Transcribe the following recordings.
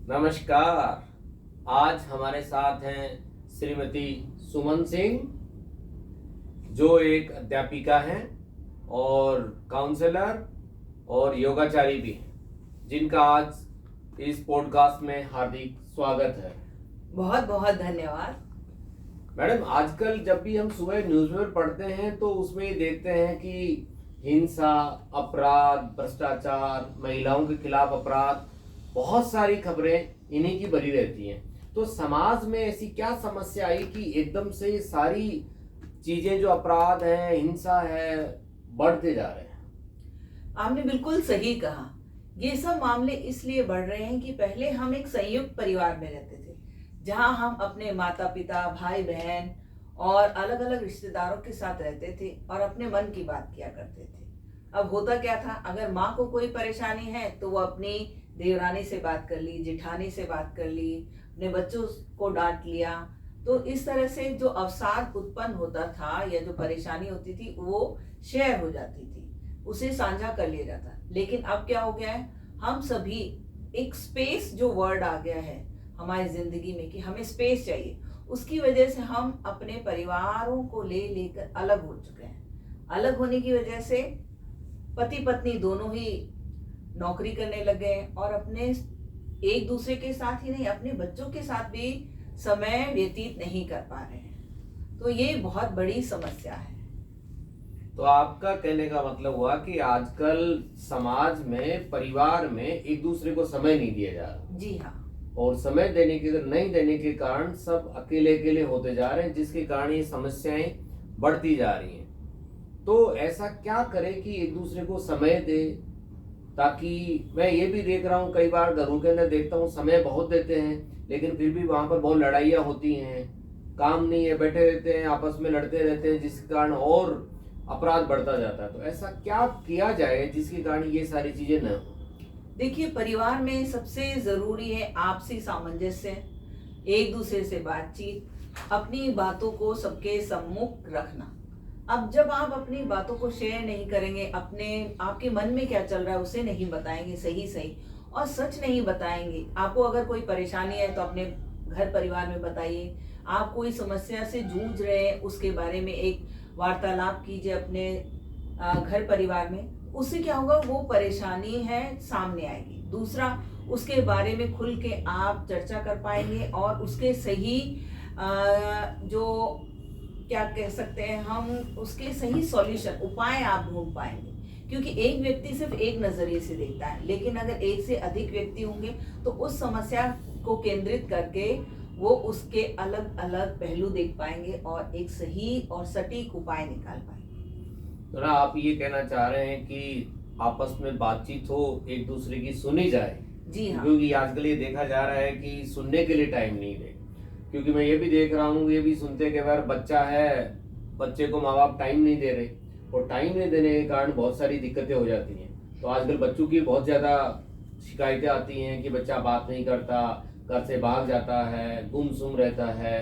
नमस्कार। आज हमारे साथ हैं श्रीमती सुमन सिंह, जो एक अध्यापिका हैं और काउंसलर और योगाचारी भी हैं, जिनका आज इस पॉडकास्ट में हार्दिक स्वागत है। बहुत बहुत धन्यवाद। मैडम, आजकल जब भी हम सुबह न्यूज़पेपर पढ़ते हैं तो उसमें ये देखते हैं कि हिंसा, अपराध, भ्रष्टाचार, महिलाओं के खिलाफ अपराध, बहुत सारी खबरें इन्हीं की भरी रहती हैं। तो समाज में ऐसी क्या समस्या आई कि एकदम से ये सारी चीजें जो अपराध है, हिंसा है, बढ़ते जा रहे हैं? आपने बिल्कुल सही कहा। ये सब मामले इसलिए बढ़ रहे हैं कि पहले हम एक संयुक्त परिवार में रहते थे, जहां हम अपने माता पिता, भाई बहन और अलग अलग रिश्तेदारों के साथ रहते थे और अपने मन की बात किया करते थे। अब होता क्या था, अगर माँ को कोई परेशानी है तो वो अपनी देवरानी से बात कर ली, जेठानी से बात कर ली, अपने बच्चों को डांट लिया। तो इस तरह से जो अवसाद उत्पन्न होता था या जो परेशानी होती थी वो शेयर हो जाती थी, उसे साझा कर लिया जाता। लेकिन अब क्या हो गया है, हम सभी एक स्पेस जो वर्ड आ गया है हमारी जिंदगी में कि हमें स्पेस चाहिए, उसकी वजह से हम अपने परिवारों को लेकर अलग हो चुके हैं। अलग होने की वजह से पति पत्नी दोनों ही नौकरी करने लगे हैं और अपने एक दूसरे के साथ ही नहीं, अपने बच्चों के साथ भी समय व्यतीत नहीं कर पा रहे हैं। तो ये बहुत बड़ी समस्या है। तो आपका कहने का मतलब हुआ कि आजकल समाज में, परिवार में एक दूसरे को समय नहीं दिया जा रहा। जी हाँ। और समय नहीं देने के कारण सब अकेले अकेले होते जा रहे हैं, जिसके कारण ये समस्याएं बढ़ती जा रही हैं। तो ऐसा क्या करें कि एक दूसरे को समय दे, ताकि मैं ये भी देख रहा हूँ कई बार घरों के अंदर देखता हूँ समय बहुत देते हैं, लेकिन फिर भी वहां पर बहुत लड़ाइयाँ होती हैं, काम नहीं है, बैठे रहते हैं, आपस में लड़ते रहते हैं, जिसके कारण और अपराध बढ़ता जाता है। तो ऐसा क्या किया जाए जिसके कारण ये सारी चीजें न हो? देखिए, परिवार में सबसे जरूरी है आपसी सामंजस्य, एक दूसरे से बातचीत, अपनी बातों को सबके सम्मुख रखना। अब जब आप अपनी बातों को शेयर नहीं करेंगे, अपने आपके मन में क्या चल रहा है उसे नहीं बताएंगे सही सही, और सच नहीं बताएंगे। आपको अगर कोई परेशानी है तो अपने घर परिवार में बताइए। आप कोई समस्या से जूझ रहे हैं, उसके बारे में एक वार्तालाप कीजिए अपने घर परिवार में। उससे क्या होगा, वो परेशानी है सामने आएगी। दूसरा, उसके बारे में खुल के आप चर्चा कर पाएंगे और उसके सही जो क्या कह सकते हैं हम, उसके सही सॉल्यूशन, उपाय आप ढूंढ पाएंगे। क्योंकि एक व्यक्ति सिर्फ एक नजरिए से देखता है, लेकिन अगर एक से अधिक व्यक्ति होंगे तो उस समस्या को केंद्रित करके वो उसके अलग अलग पहलू देख पाएंगे और एक सही और सटीक उपाय निकाल पाएंगे। तो ना आप ये कहना चाह रहे हैं कि आपस में बातचीत हो, एक दूसरे की सुनी जाए। जी हाँ। क्योंकि आजकल ये देखा जा रहा है कि सुनने के लिए टाइम नहीं है। क्योंकि मैं ये भी देख रहा हूँ, ये भी सुनते हैं कि अगर बच्चा है, बच्चे को माँ बाप टाइम नहीं दे रहे, और टाइम नहीं देने के कारण बहुत सारी दिक्कतें हो जाती हैं। तो आजकल बच्चों की बहुत ज़्यादा शिकायतें आती हैं कि बच्चा बात नहीं करता, घर से भाग जाता है, गुमसुम रहता है।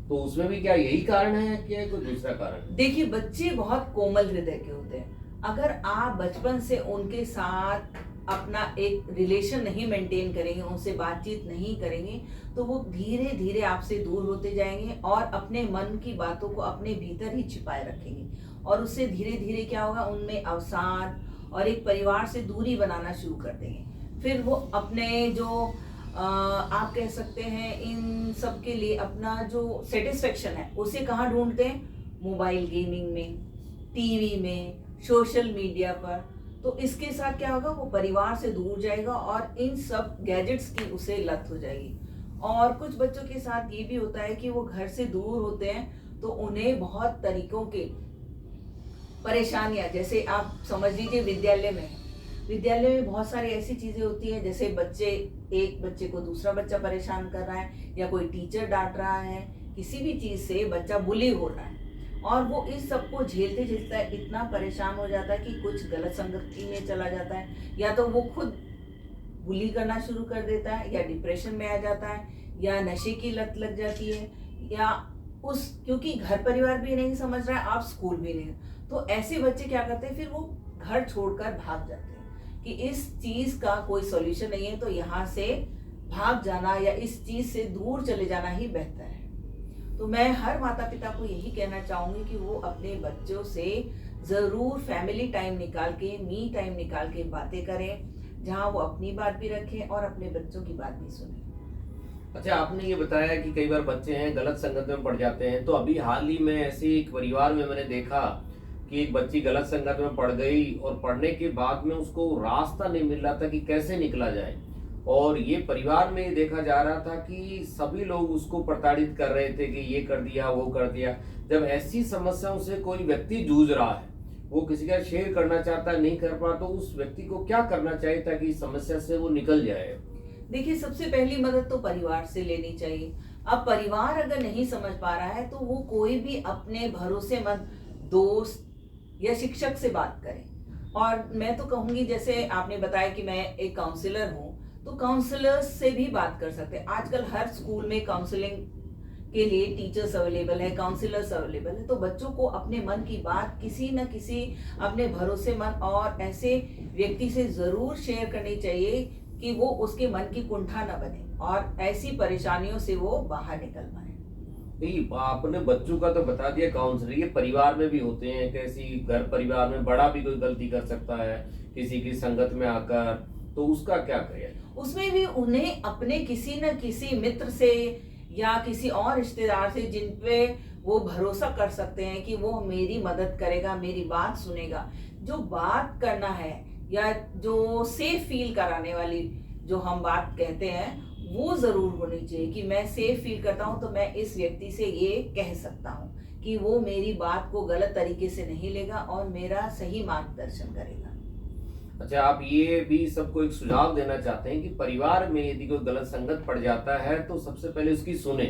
तो उसमें भी क्या यही कारण है कि कोई दूसरा कारण? देखिए, बच्चे बहुत कोमल हृदय के होते हैं। अगर आप बचपन से उनके साथ अपना एक रिलेशन नहीं मेंटेन करेंगे, उनसे बातचीत नहीं करेंगे, तो वो धीरे धीरे आपसे दूर होते जाएंगे और अपने मन की बातों को अपने भीतर ही छिपाए रखेंगे। और उससे धीरे धीरे क्या होगा, उनमें अवसाद और एक परिवार से दूरी बनाना शुरू कर देंगे। फिर वो अपने जो आप कह सकते हैं इन सब के लिए अपना जो सेटिस्फेक्शन है उसे कहाँ ढूंढते हैं, मोबाइल गेमिंग में, टीवी में, सोशल मीडिया पर। तो इसके साथ क्या होगा, वो परिवार से दूर जाएगा और इन सब गैजेट्स की उसे लत हो जाएगी। और कुछ बच्चों के साथ ये भी होता है कि वो घर से दूर होते हैं तो उन्हें बहुत तरीकों के परेशानियां, जैसे आप समझ लीजिए विद्यालय में बहुत सारी ऐसी चीजें होती हैं, जैसे एक बच्चे को दूसरा बच्चा परेशान कर रहा है, या कोई टीचर डांट रहा है, किसी भी चीज से बच्चा बुली हो रहा है, और वो इस सब को झेलते झेलता है, इतना परेशान हो जाता है कि कुछ गलत संगति में चला जाता है, या तो वो खुद बुली करना शुरू कर देता है, या डिप्रेशन में आ जाता है, या नशे की लत लग जाती है, या क्योंकि घर परिवार भी नहीं समझ रहा है, आप स्कूल भी नहीं। तो ऐसे बच्चे क्या करते हैं, फिर वो घर छोड़कर भाग जाते हैं कि इस चीज का कोई सॉल्यूशन नहीं है, तो यहाँ से भाग जाना या इस चीज से दूर चले जाना ही बेहतर है। तो मैं हर माता पिता को यही कहना चाहूंगी कि वो अपने बच्चों से जरूर फैमिली टाइम निकाल के, मी टाइम निकाल के बातें करें, जहां वो अपनी बात भी रखें और अपने बच्चों की बात भी सुने। अच्छा, आपने ये बताया कि कई बार बच्चे हैं गलत संगत में पड़ जाते हैं, तो अभी हाल ही में ऐसे एक परिवार में मैंने देखा कि एक बच्ची गलत संगत में पड़ गई और पढ़ने के बाद में उसको रास्ता नहीं मिल रहा था कि कैसे निकला जाए। और ये परिवार में देखा जा रहा था कि सभी लोग उसको प्रताड़ित कर रहे थे कि ये कर दिया, वो कर दिया। जब ऐसी समस्याओं से कोई व्यक्ति जूझ रहा है, वो किसी का शेयर करना चाहता है, नहीं कर पा, तो उस व्यक्ति को क्या करना चाहिए ताकि इस समस्या से वो निकल जाए? देखिए, सबसे पहली मदद तो परिवार से लेनी चाहिए। अब परिवार अगर नहीं समझ पा रहा है तो वो कोई भी अपने भरोसेमंद दोस्त या शिक्षक से बात करें। और मैं तो कहूंगी, जैसे आपने बताया कि मैं एक काउंसलर हूँ, तो काउंसलर्स से भी बात कर सकते हैं। आजकल हर स्कूल में काउंसलिंग के लिए टीचर्स अवेलेबल है, काउंसलर्स अवेलेबल है। तो बच्चों को अपने मन की बात किसी न किसी अपने भरोसेमंद और ऐसे व्यक्ति से जरूर शेयर करनी चाहिए कि वो उसके मन की कुंठा न बने और ऐसी परेशानियों से वो बाहर निकल पाए। नहीं, आपने बच्चों का तो बता दिया, काउंसलिंग ये परिवार में भी होते हैं। कैसी घर परिवार में बड़ा भी कोई गलती कर सकता है किसी की संगत में आकर, तो उसका क्या करें? उसमें भी उन्हें अपने किसी न किसी मित्र से या किसी और रिश्तेदार से जिन पे वो भरोसा कर सकते हैं कि वो मेरी मदद करेगा, मेरी बात सुनेगा, जो बात करना है या जो सेफ फील कराने वाली जो हम बात कहते हैं, वो जरूर होनी चाहिए कि मैं सेफ फील करता हूँ तो मैं इस व्यक्ति से ये कह सकता हूँ कि वो मेरी बात को गलत तरीके से नहीं लेगा और मेरा सही मार्गदर्शन करेगा। अच्छा, आप ये भी सबको एक सुझाव देना चाहते हैं कि परिवार में यदि कोई गलत संगत पड़ जाता है तो सबसे पहले उसकी सुने।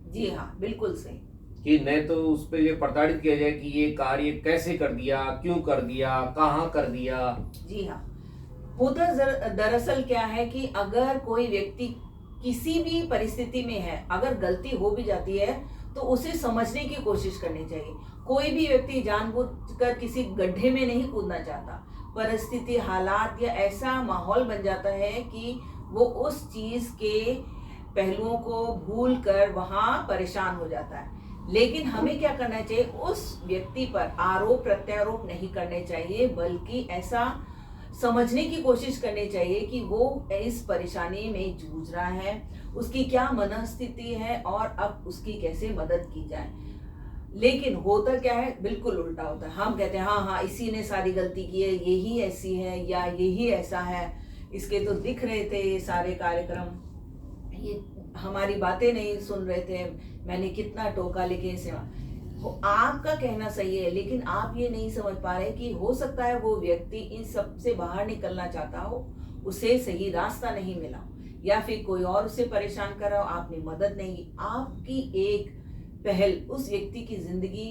जी हाँ, बिल्कुल सही। कि नहीं तो उस पे ये प्रताड़ित किया जाए कि ये कार्य कैसे कर दिया, क्यों कर दिया, कहाँ कर दिया। जी हाँ, होता दरअसल क्या है कि अगर कोई व्यक्ति किसी भी परिस्थिति में है, अगर गलती हो भी जाती है तो उसे समझने की कोशिश करनी चाहिए। कोई भी व्यक्ति जानबूझकर किसी गड्ढे में नहीं कूदना चाहता। परिस्थिति, हालात या ऐसा माहौल बन जाता है कि वो उस चीज के पहलुओं को भूल कर वहां परेशान हो जाता है। लेकिन हमें क्या करना चाहिए, उस व्यक्ति पर आरोप प्रत्यारोप नहीं करने चाहिए, बल्कि ऐसा समझने की कोशिश करनी चाहिए कि वो इस परेशानी में जूझ रहा है, उसकी क्या मनस्थिति है और अब उसकी कैसे मदद की जाए। लेकिन होता क्या है, बिल्कुल उल्टा होता है। हम कहते हैं हाँ हाँ, इसी ने सारी गलती की है, यही ऐसी है या यही ऐसा है, इसके तो दिख रहे थे ये सारे कार्यक्रम, ये हमारी बातें नहीं सुन रहे थे, मैंने कितना टोका लेकिन इसे। आपका कहना सही है, लेकिन आप ये नहीं समझ पा रहे कि हो सकता है वो व्यक्ति इन सब से बाहर निकलना चाहता हो, उसे सही रास्ता नहीं मिला, या फिर कोई और उसे परेशान कर रहा हो, आपने मदद नहीं की। आपकी एक पहल उस व्यक्ति की जिंदगी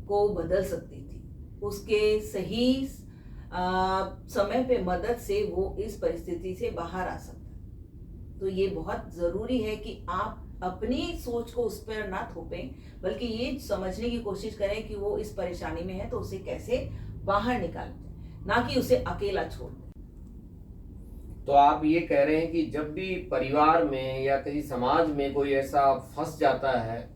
को बदल सकती थी। उसके सही समय पे मदद से वो इस परिस्थिति से बाहर आ सकता है। तो ये बहुत जरूरी है कि आप अपनी सोच को उस पर ना थोपें, बल्कि ये समझने की कोशिश करें कि वो इस परेशानी में है तो उसे कैसे बाहर निकालें, ना कि उसे अकेला छोड़ दें। तो आप ये कह रहे हैं कि जब भी परिवार में या किसी समाज में कोई ऐसा फंस जाता है,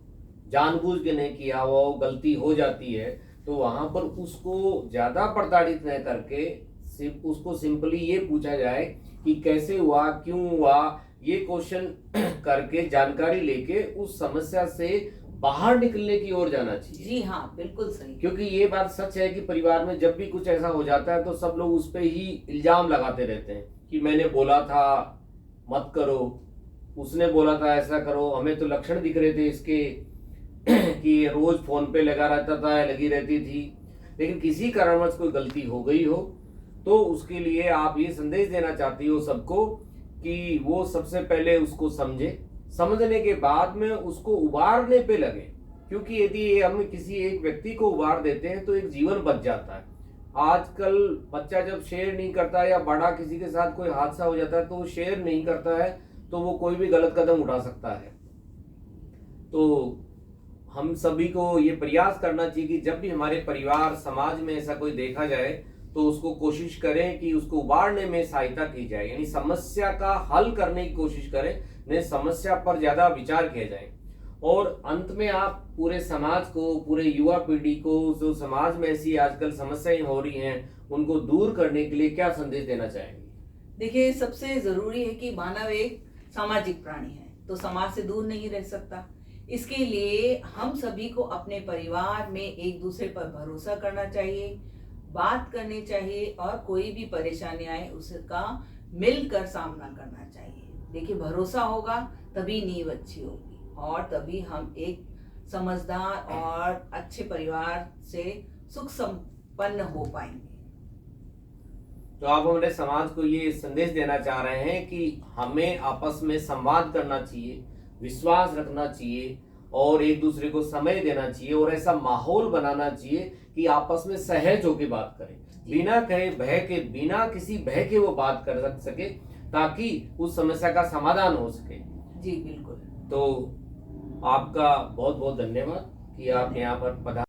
जानबूझ के नहीं किया, वो गलती हो जाती है, तो वहां पर उसको ज्यादा प्रताड़ित न करके सिर्फ उसको सिंपली ये पूछा जाए कि कैसे हुआ, क्यों हुआ, ये क्वेश्चन करके जानकारी लेके उस समस्या से बाहर निकलने की ओर जाना चाहिए। जी हाँ, बिल्कुल सही। क्योंकि ये बात सच है कि परिवार में जब भी कुछ ऐसा हो जाता है तो सब लोग उस पे ही इल्जाम लगाते रहते हैं कि मैंने बोला था मत करो, उसने बोला था ऐसा करो, हमें तो लक्षण दिख रहे थे इसके कि ये रोज फोन पे लगा रहता था, लगी रहती थी। लेकिन किसी कारणवश कोई गलती हो गई हो तो उसके लिए आप ये संदेश देना चाहती हो सबको कि वो सबसे पहले उसको समझे, समझने के बाद में उसको उबारने पे लगे। क्योंकि यदि हम किसी एक व्यक्ति को उबार देते हैं तो एक जीवन बच जाता है। आजकल बच्चा जब शेयर नहीं करता या बड़ा किसी के साथ कोई हादसा हो जाता है तो वो शेयर नहीं करता है, तो वो कोई भी गलत कदम उठा सकता है। तो हम सभी को ये प्रयास करना चाहिए कि जब भी हमारे परिवार समाज में ऐसा कोई देखा जाए तो उसको कोशिश करें कि उसको उबारने में सहायता की जाए, यानी समस्या का हल करने की कोशिश करें, नहीं समस्या पर ज्यादा विचार किया जाए। और अंत में आप पूरे समाज को, पूरे युवा पीढ़ी को, जो समाज में ऐसी आजकल समस्याएं हो रही हैं, उनको दूर करने के लिए क्या संदेश देना चाहेंगे? देखिए, सबसे जरूरी है कि मानव एक सामाजिक प्राणी है, तो समाज से दूर नहीं रह सकता। इसके लिए हम सभी को अपने परिवार में एक दूसरे पर भरोसा करना चाहिए, बात करनी चाहिए, और कोई भी परेशानी आए उसका मिलकर सामना करना चाहिए। देखिए, भरोसा होगा तभी नींव अच्छी होगी, और तभी हम एक समझदार और अच्छे परिवार से सुख संपन्न हो पाएंगे। तो आप हमारे समाज को ये संदेश देना चाह रहे हैं कि हमें आपस में संवाद करना चाहिए, विश्वास रखना चाहिए, और एक दूसरे को समय देना चाहिए, और ऐसा माहौल बनाना चाहिए कि आपस में सहज होकर बात करें, बिना कहे भय के, बिना किसी भय के वो बात कर सके, ताकि उस समस्या का समाधान हो सके। जी बिल्कुल। तो आपका बहुत बहुत धन्यवाद कि आप यहाँ पर पधारे।